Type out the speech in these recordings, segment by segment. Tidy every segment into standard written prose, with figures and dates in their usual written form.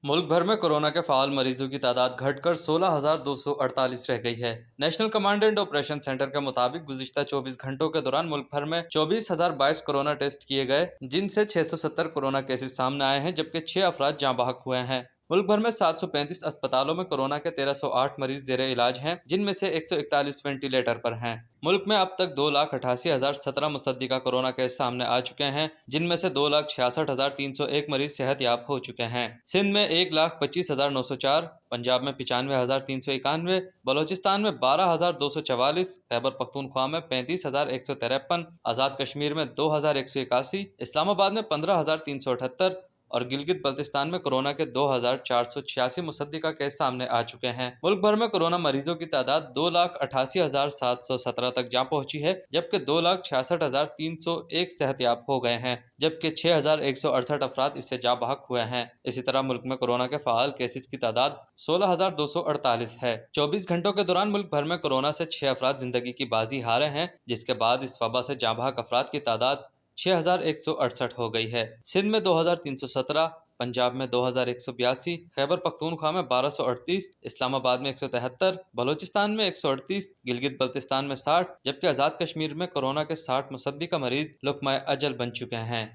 मुल्क भर में कोरोना के फाल मरीजों की तादाद घटकर 16,248 रह गई है। National command and operation centre के मुताबिक गुज़िश्ता 24 घंटों के दौरान मुल्क भर में 24,022 कोरोना टेस्ट किए गए, जिनसे 670 कोरोना केसेस सामने आए हैं, जबकि 6 अफराद जाँ बहक हुए हैं। मुल्क भर में 735 अस्पतालों में कोरोना के 1308 मरीज जेर इलाज हैं, जिनमें से 141 वेंटिलेटर पर हैं। मुल्क में अब तक 2,88,017 मुसद्दिका कोरोना केस सामने आ चुके हैं, जिनमें से 2,66,301 मरीज सेहतयाब हो चुके हैं। सिंध में 1,25,904, पंजाब में 95,391, बलोचिस्तान में 12,244, खैबर पख्तूनख्वा में 35,153, आज़ाद कश्मीर में 2,181, इस्लामाबाद में 15,378 और गिलगित बल्तिस्तान में कोरोना के 2,486 मुसद्दिका केस सामने आ चुके हैं। मुल्क भर में कोरोना मरीजों की तादाद 2,88,717 तक जा पहुंची है, जबकि 2,66,301 सेहतयाब हो गए हैं, जबकि 6,168 अफराद इससे जा बहक हुए हैं। इसी तरह मुल्क में कोरोना के फाल केसेस की तादाद 16,248 है। 24 घंटों के दौरान मुल्क भर में कोरोना से 6 अफराद जिंदगी की बाजी हारे हैं, जिसके बाद इस वबा से जा बहक अफराद की तादाद 6,168 हो गई है। सिंध में 2,317, पंजाब में 2,182, खैबर पख्तूनख्वा में 1,238, इस्लामाबाद में 173, बलोचिस्तान में 138, गिलगित बल्तिस्तान में 60, जबकि आज़ाद कश्मीर में कोरोना के 60 मुसद्दिका मरीज लुक़मा अजल बन चुके हैं।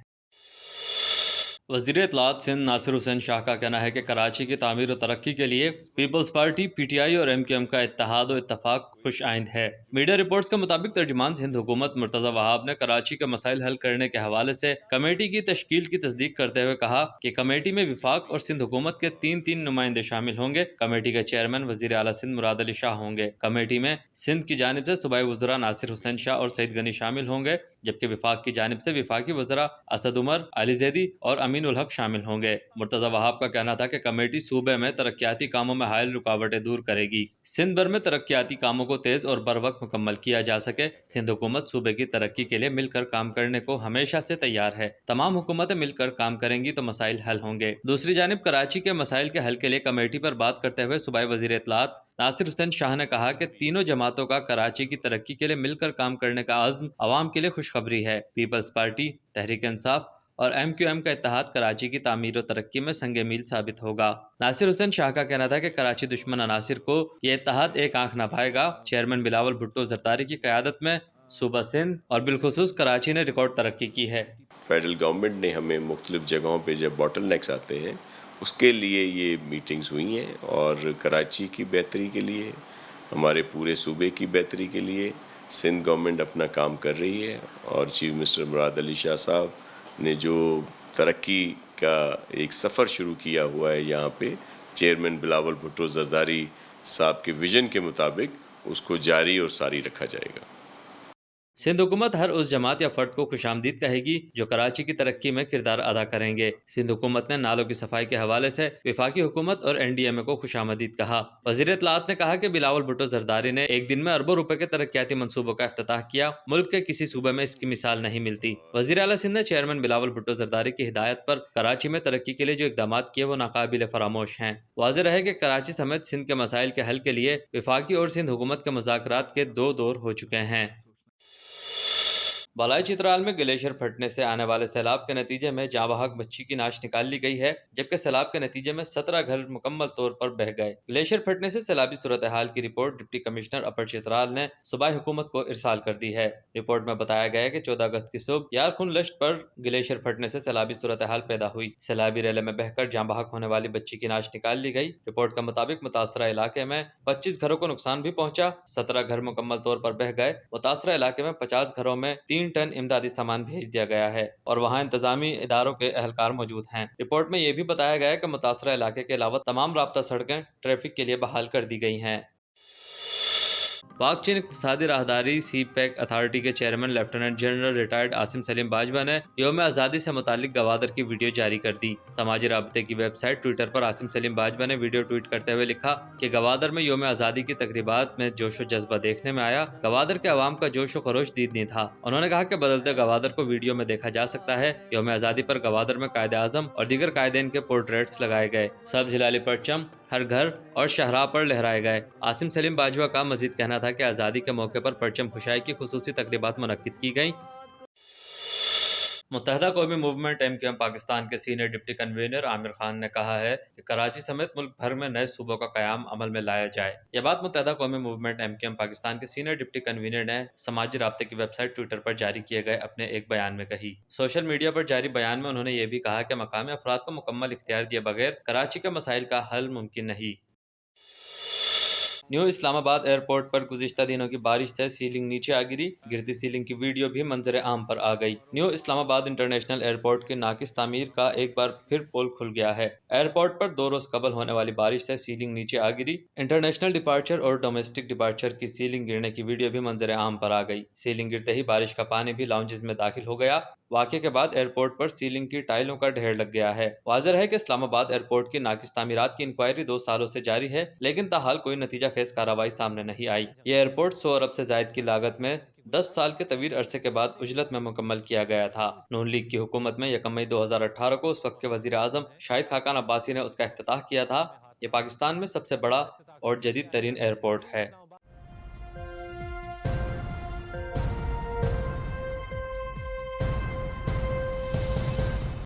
वज़ीर इत्तलात सिंध नासिर हुसैन शाह का कहना है कि कराची की तामीर और तरक्की के लिए पीपल्स पार्टी, PTI और MQM का इत्तेहाद और इत्तफाक खुश आइंद है। मीडिया रिपोर्ट्स के मुताबिक तर्जुमान हिंद हुकूमत मुर्तज़ा वहाब ने कराची के मसाइल हल करने के हवाले से कमेटी की तश्कील की तस्दीक करते हुए कहा कि कमेटी में विफाक और सिंध हुकूमत के तीन नुमाइंदे शामिल होंगे। कमेटी के चेयरमैन वज़ीर आला सिंध मुराद अली शाह होंगे। कमेटी में सिंध की जानिब से सूबाई वज़रा नासिर हुसैन शाह और सईद गनी शामिल होंगे, जबकि विफाक की जानिब से विफाकी वज़रा असद उमर, अली ज़ैदी और अमीन उल हक शामिल होंगे। मुर्तज़ा वहाब का कहना था कि कमेटी सूबे में तरक्याती कामों में हायल रुकावटें दूर करेगी। सिंध भर में तरक्याती कामों को तेज और बर वक्त मुकम्मल किया जा सके। सिंध हुकूमत सूबे की तरक्की के लिए मिलकर काम करने को हमेशा से तैयार है। तमाम हुकूमतें मिलकर काम करेंगी तो मसाइल हल होंगे। दूसरी जानिब कराची के मसाइल के हल के लिए कमेटी पर बात करते हुए सूबाई वज़ीर इत्तलात नासिर हुसैन शाह ने कहा कि तीनों जमातों का कराची की तरक्की के लिए मिलकर काम करने का अज़्म अवाम के लिए खुशखबरी है। पीपल्स पार्टी, तहरीक इंसाफ और MQM का इत्तेहाद कराची की तामीर और तरक्की में संगे मील साबित होगा। नासिर हुसैन शाह का कहना था कि कराची दुश्मन अनासिर को यह इत्तेहाद एक आंख न पाएगा। चेयरमैन बिलावल भुट्टो जरदारी की क़यादत में सूबा सिंध और बिलखुसूस कराची ने रिकॉर्ड तरक्की की है। फेडरल गवर्नमेंट ने हमें मुख्तलिफ जगहों पे जब बॉटल नेक्स आते हैं उसके लिए ये मीटिंग्स हुई हैं, और कराची की बेहतरी के लिए, हमारे पूरे सूबे की बेहतरी के लिए सिंध गवर्नमेंट अपना काम कर रही है। और चीफ मिनिस्टर मुराद अली शाह साहब ने जो तरक्की का एक सफ़र शुरू किया हुआ है यहाँ पे, चेयरमैन बिलावल भुट्टो जरदारी साहब के विज़न के मुताबिक उसको जारी और सारी रखा जाएगा। सिंध हुकूमत हर उस जमात या फ़र्द को खुशामदीद कहेगी जो कराची की तरक्की में किरदार अदा करेंगे। सिंध हुकूमत ने नालों की सफाई के हवाले से विफाकी हुकूमत और NDMA को खुशामदीद कहा। वज़ीर इत्तलात ने कहा कि बिलावल भुट्टो जरदारी ने एक दिन में अरबों रुपए के तरक्याती मनसूबों का इफ्तिताह किया। मुल्क के किसी सूबे में इसकी मिसाल नहीं मिलती। वज़ीर आला सिंध ने चेयरमैन बिलावल भुट्टो जरदारी की हिदायत पर कराची में तरक्की के लिए जो इकदाम किए वो नाकाबिल फरामोश हैं। वाज़ेह रहे कि कराची समेत सिंध के मसाइल के हल के लिए विफाकी और सिंध हुकूमत के मुज़ाकरात के 2 दौर हो चुके हैं। बालाई चित्राल में ग्लेशियर फटने से आने वाले सैलाब के नतीजे में जाँ बहक बच्ची की नाश निकाल ली गई है, जबकि सैलाब के नतीजे में 17 घर मुकम्मल तौर पर बह गए। ग्लेशियर फटने से सैलाबी सूरत हाल की रिपोर्ट डिप्टी कमिश्नर अपर चित्राल ने सूबाई हुकूमत को इरसाल कर दी है। रिपोर्ट में बताया गया है कि 14 अगस्त की सुबह यारखुन लश्त पर ग्लेशियर फटने से सैलाबी सूरत हाल पैदा हुई। सैलाबी रेले में बहकर जाँ बहक होने वाली बच्ची की नाश निकाल ली गई। रिपोर्ट के मुताबिक मुतासरा इलाके में 25 घरों को नुकसान भी पहुंचा। 17 घर मुकम्मल तौर पर बह गए। मुतासरा इलाके में 50 घरों में 3 टन इमदादी सामान भेज दिया गया है और वहां इंतजामी इदारों के अहलकार मौजूद हैं। रिपोर्ट में यह भी बताया गया है कि मुतासरा इलाके के अलावा तमाम राब्ता सड़कें ट्रैफिक के लिए बहाल कर दी गई हैं। पाक चीन इक़्तिसादी राहदारी CPEC अथॉरिटी के chairman lieutenant general retired Asim Salim Bajwa ने यौम आज़ादी से मुतालिक गवादर की वीडियो जारी कर दी। समाजी राब्ते की वेबसाइट ट्विटर पर आसिम सलीम बाजवा ने वीडियो ट्वीट करते हुए लिखा कि गवादर में यौम आज़ादी की तकरीबात में जोश व जज्बा देखने में आया। गवादर के अवाम का जोश व खरोश दीदनी था। उन्होंने कहा कि बदलते गवादर को वीडियो में देखा जा सकता है। यौम आज़ादी पर गवादर में कायदे आज़म और दीगर कायदीन के पोर्ट्रेट्स लगाए गए। सब्ज़ हिलाली परचम हर घर और शहरा पर लहराए गए। आसिम सलीम बाजवा का मजीद कहना था कि आज़ादी के मौके पर परचम खुशाई की खुसूसी तकरीबात मुनक्किद की गईं। متحدہ قومی موومنٹ MQM پاکستان کے senior deputy convener Aamir Khan نے کہا ہے کہ کراچی سمیت ملک بھر میں نئے صوبوں کا قیام عمل میں لایا جائے۔ یہ بات متحدہ قومی موومنٹ MQM پاکستان کے سینئر ڈپٹی کنوینر نے سماجی رابطے کی ویب سائٹ ٹویٹر پر جاری کیے گئے اپنے ایک بیان میں کہی۔ سوشل میڈیا پر جاری بیان میں انہوں نے یہ بھی کہا کہ مقامی افراد کو مکمل اختیار دیے بغیر کراچی کے مسائل کا حل ممکن نہیں۔ نیو اسلام آباد ایئرپورٹ پر گزشتہ دنوں کی بارش سے سیلنگ نیچے آ گری۔ گرتی سیلنگ کی ویڈیو بھی منظر عام پر آ گئی۔ نیو اسلام آباد انٹرنیشنل ایئرپورٹ کی ناقص تعمیر کا ایک بار پھر پول کھل گیا ہے۔ ایئرپورٹ پر 2 روز قبل ہونے والی بارش سے سیلنگ نیچے آ گری۔ انٹرنیشنل ڈپارچر اور ڈومیسٹک ڈپارچر کی سیلنگ گرنے کی ویڈیو بھی منظر عام پر آ گئی۔ سیلنگ گرتے ہی بارش کا پانی بھی لاؤنجز میں داخل ہو گیا۔ واقعے کے بعد ایئرپورٹ پر سیلنگ کی ٹائلوں کا ڈھیر لگ گیا ہے۔ واضح ہے کہ اسلام آباد ایئرپورٹ کی ناقص تعمیرات کی انکوائری 2 سالوں سے جاری ہے، لیکن تاحال کوئی نتیجہ خیز کارروائی سامنے نہیں آئی۔ یہ ایئرپورٹ 100 ارب سے زائد کی لاگت میں 10 سال کے طویل عرصے کے بعد عجلت میں مکمل کیا گیا تھا۔ نون لیگ کی حکومت میں 1 مئی 2018 کو اس وقت کے وزیر اعظم شاہد خاقان عباسی نے اس کا افتتاح کیا تھا۔ یہ پاکستان میں سب سے بڑا اور جدید ترین ایئرپورٹ ہے۔